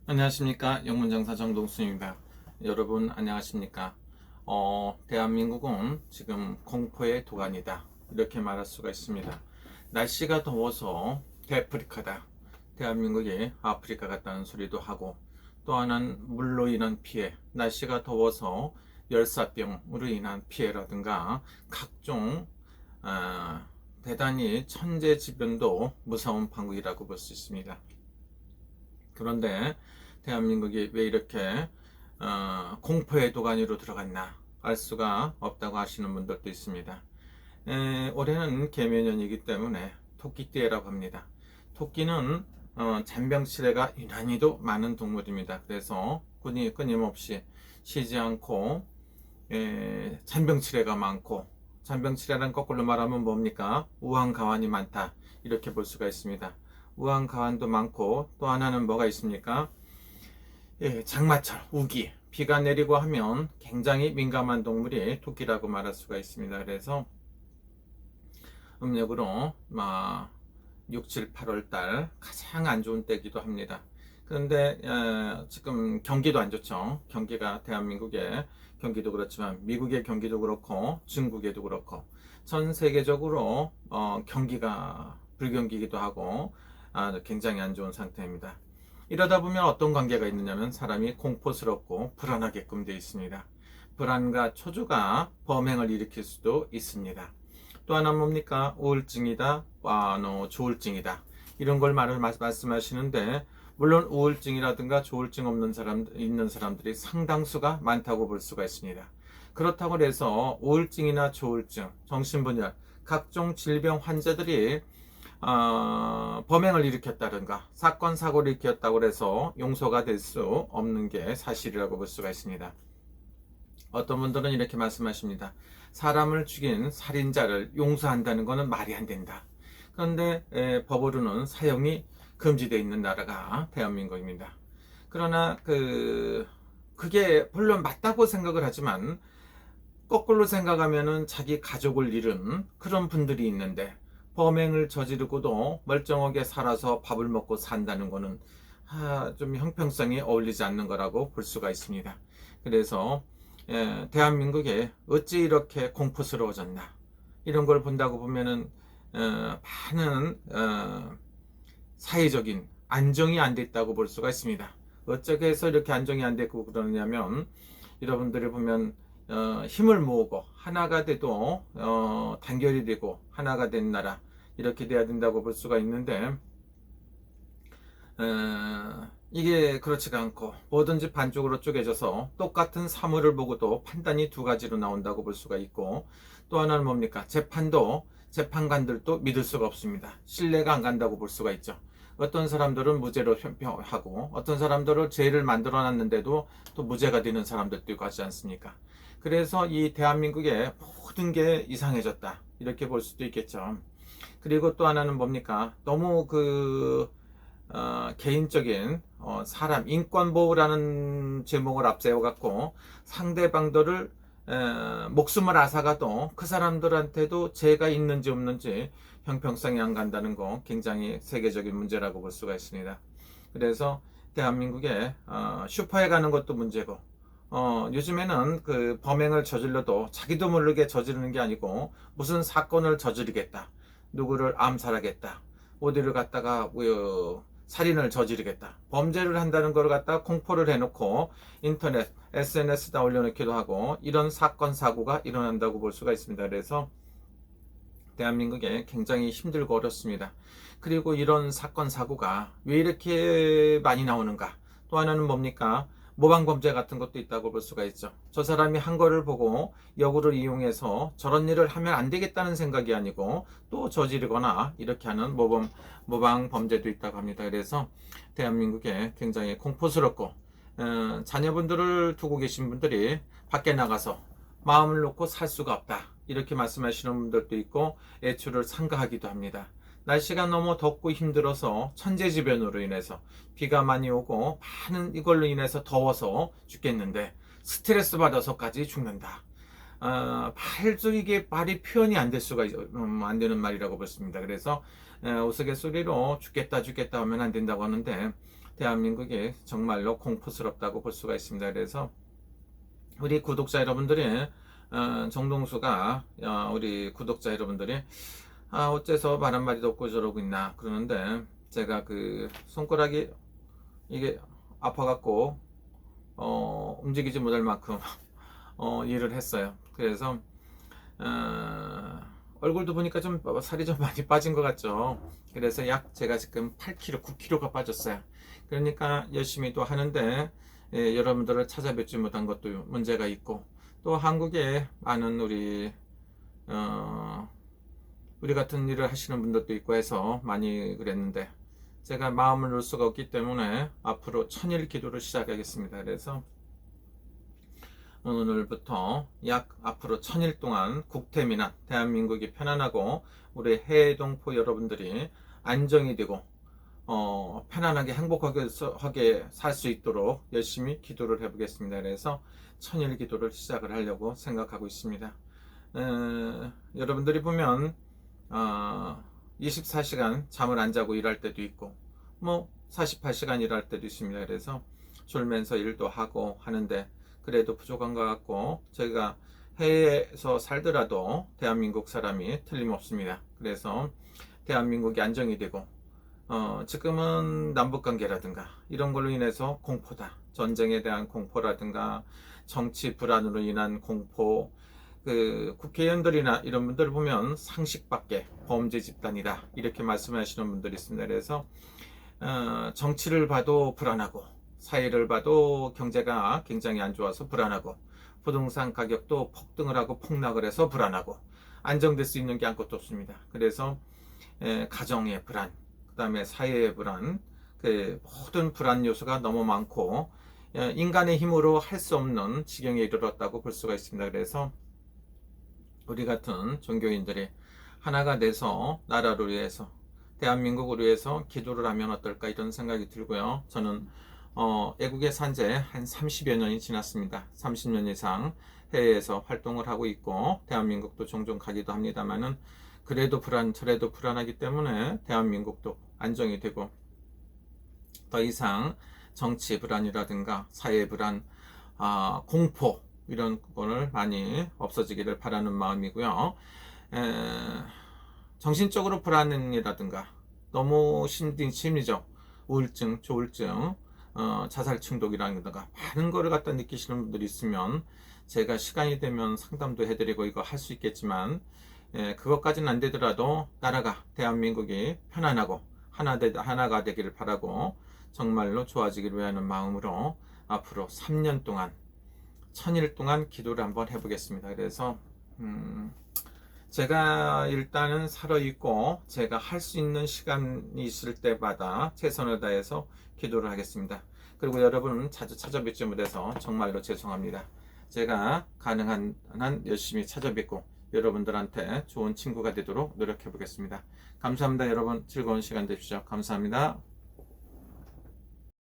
안녕하십니까. 영문장사 정동순입니다. 여러분 안녕하십니까. 대한민국은 지금 공포의 도가니다, 이렇게 말할 수가 있습니다. 날씨가 더워서 대프리카다, 대한민국이 아프리카 같다는 소리도 하고, 또 하나는 물로 인한 피해, 날씨가 더워서 열사병으로 인한 피해라든가 각종 대단히 천재지변도 무서운 방국이라고 볼 수 있습니다. 그런데 대한민국이 왜 이렇게 공포의 도가니로 들어갔나 알 수가 없다고 하시는 분들도 있습니다. 올해는 개묘년이기 때문에 토끼띠라고 합니다. 토끼는 잔병치레가 유난히도 많은 동물입니다. 그래서 끊임없이 쉬지 않고 잔병치레가 많고, 잔병치레란 거꾸로 말하면 뭡니까? 우한가환이 많다, 이렇게 볼 수가 있습니다. 우한가환도 많고, 또 하나는 뭐가 있습니까? 장마철, 우기, 비가 내리고 하면 굉장히 민감한 동물이 토끼라고 말할 수가 있습니다. 그래서 음력으로 6, 7, 8월 달 가장 안 좋은 때기도 합니다. 그런데 지금 경기도 안 좋죠. 경기가 대한민국의 경기도 그렇지만 미국의 경기도 그렇고 중국에도 그렇고 전 세계적으로 경기가 불경기이기도 하고 굉장히 안 좋은 상태입니다. 이러다 보면 어떤 관계가 있느냐면 사람이 공포스럽고 불안하게끔 되어 있습니다. 불안과 초조가 범행을 일으킬 수도 있습니다. 또 하나 뭡니까? 우울증이다, 조울증이다, 이런 걸 말씀하시는데, 물론 우울증이라든가 조울증 있는 사람들이 상당수가 많다고 볼 수가 있습니다. 그렇다고 해서 우울증이나 조울증, 정신분열, 각종 질병 환자들이 범행을 일으켰다든가 사건 사고를 일으켰다고 해서 용서가 될 수 없는 게 사실이라고 볼 수가 있습니다. 어떤 분들은 이렇게 말씀하십니다. 사람을 죽인 살인자를 용서한다는 것은 말이 안 된다. 그런데 법으로는 사형이 금지되어 있는 나라가 대한민국입니다. 그러나 그게 물론 맞다고 생각을 하지만, 거꾸로 생각하면은 자기 가족을 잃은 그런 분들이 있는데 범행을 저지르고도 멀쩡하게 살아서 밥을 먹고 산다는 것은 좀 형평성이 어울리지 않는 거라고 볼 수가 있습니다. 그래서 대한민국에 어찌 이렇게 공포스러워졌나, 이런 걸 본다고 보면은 많은 사회적인 안정이 안 됐다고 볼 수가 있습니다. 어떻게 해서 이렇게 안정이 안 됐고 그러냐면, 여러분들이 보면 힘을 모으고 하나가 돼도 단결이 되고 하나가 된 나라, 이렇게 돼야 된다고 볼 수가 있는데, 이게 그렇지가 않고 뭐든지 반쪽으로 쪼개져서 똑같은 사물을 보고도 판단이 두 가지로 나온다고 볼 수가 있고, 또 하나는 뭡니까? 재판관들도 믿을 수가 없습니다. 신뢰가 안 간다고 볼 수가 있죠. 어떤 사람들은 무죄로 하고 어떤 사람들은 죄를 만들어 놨는데도 또 무죄가 되는 사람들도 있고 하지 않습니까? 그래서 이 대한민국의 모든 게 이상해졌다, 이렇게 볼 수도 있겠죠. 그리고 또 하나는 뭡니까? 너무 개인적인 사람 인권보호라는 제목을 앞세워 갖고 상대방들을 목숨을 앗아가도 그 사람들한테도 죄가 있는지 없는지 형평성이 안 간다는 거, 굉장히 세계적인 문제라고 볼 수가 있습니다. 그래서 대한민국에 슈퍼에 가는 것도 문제고, 요즘에는 그 범행을 저질러도 자기도 모르게 저지르는 게 아니고 무슨 사건을 저지르겠다, 누구를 암살하겠다, 어디를 갔다가 살인을 저지르겠다, 범죄를 한다는 걸 갖다가 공포를 해놓고 인터넷, SNS에다 올려놓기도 하고, 이런 사건 사고가 일어난다고 볼 수가 있습니다. 그래서 대한민국에 굉장히 힘들고 어렵습니다. 그리고 이런 사건 사고가 왜 이렇게 많이 나오는가? 또 하나는 뭡니까? 모방범죄 같은 것도 있다고 볼 수가 있죠. 저 사람이 한 거를 보고 역으로 이용해서 저런 일을 하면 안 되겠다는 생각이 아니고 또 저지르거나 이렇게 하는 모방범죄도 있다고 합니다. 그래서 대한민국에 굉장히 공포스럽고, 자녀분들을 두고 계신 분들이 밖에 나가서 마음을 놓고 살 수가 없다, 이렇게 말씀하시는 분들도 있고 애초를 삼가하기도 합니다. 날씨가 너무 덥고 힘들어서 천재지변으로 인해서 비가 많이 오고 많은 이걸로 인해서 더워서 죽겠는데 스트레스 받아서까지 죽는다. 이게 말이 표현이 안 될 수가 안 되는 말이라고 보습니다. 그래서 우스갯소리로 죽겠다 하면 안 된다고 하는데, 대한민국이 정말로 공포스럽다고 볼 수가 있습니다. 그래서 우리 구독자 여러분들이 정동수가 우리 구독자 여러분들이 어째서 말 한마디도 없고 저러고 있나 그러는데, 제가 그 손가락이 이게 아파갖고 움직이지 못할 만큼 일을 했어요. 그래서 얼굴도 보니까 좀 살이 좀 많이 빠진 것 같죠. 그래서 제가 지금 8kg, 9kg가 빠졌어요. 그러니까 열심히 또 하는데 여러분들을 찾아뵙지 못한 것도 문제가 있고, 또 한국에 많은 우리 같은 일을 하시는 분들도 있고 해서 많이 그랬는데, 제가 마음을 놓을 수가 없기 때문에 앞으로 천일 기도를 시작하겠습니다. 그래서 오늘부터 약 앞으로 천일 동안 국태민안, 대한민국이 편안하고 우리 해외동포 여러분들이 안정이 되고 편안하게 행복하게 살 수 있도록 열심히 기도를 해보겠습니다. 그래서 천일 기도를 시작을 하려고 생각하고 있습니다. 여러분들이 보면 24시간 잠을 안 자고 일할 때도 있고, 뭐 48시간 일할 때도 있습니다. 그래서 졸면서 일도 하고 하는데 그래도 부족한 것 같고, 저희가 해외에서 살더라도 대한민국 사람이 틀림없습니다. 그래서 대한민국이 안정이 되고, 지금은 남북관계라든가 이런 걸로 인해서 공포다, 전쟁에 대한 공포라든가 정치 불안으로 인한 공포, 그 국회의원들이나 이런 분들 보면 상식 밖의 범죄 집단이다 이렇게 말씀하시는 분들이 있습니다. 그래서 정치를 봐도 불안하고, 사회를 봐도 경제가 굉장히 안 좋아서 불안하고, 부동산 가격도 폭등을 하고 폭락을 해서 불안하고, 안정될 수 있는 게 아무것도 없습니다. 그래서 가정의 불안, 그 다음에 사회의 불안, 그 모든 불안 요소가 너무 많고 인간의 힘으로 할 수 없는 지경에 이르렀다고 볼 수가 있습니다. 그래서 우리 같은 종교인들이 하나가 돼서 나라를 위해서, 대한민국을 위해서 기도를 하면 어떨까 이런 생각이 들고요. 저는 애국에 산지 한 30여 년이 지났습니다. 30년 이상 해외에서 활동을 하고 있고, 대한민국도 종종 가기도 합니다만은 그래도 저래도 불안하기 때문에 대한민국도 안정이 되고, 더 이상 정치 불안이라든가 사회 불안, 공포 이런 거를 많이 없어지기를 바라는 마음이고요. 정신적으로 불안이라든가 너무 심리적 우울증, 조울증, 자살 충동이라든가 많은 거를 갖다 느끼시는 분들이 있으면 제가 시간이 되면 상담도 해드리고 이거 할 수 있겠지만, 그것까지는 안 되더라도 나라가, 대한민국이 편안하고 하나가 되기를 바라고 정말로 좋아지기를 위하는 마음으로 앞으로 3년 동안 천일 동안 기도를 한번 해보겠습니다. 그래서 제가 일단은 살아있고 제가 할 수 있는 시간이 있을 때마다 최선을 다해서 기도를 하겠습니다. 그리고 여러분 자주 찾아뵙지 못해서 정말로 죄송합니다. 제가 가능한 한 열심히 찾아뵙고 여러분들한테 좋은 친구가 되도록 노력해 보겠습니다. 감사합니다. 여러분 즐거운 시간 되십시오. 감사합니다.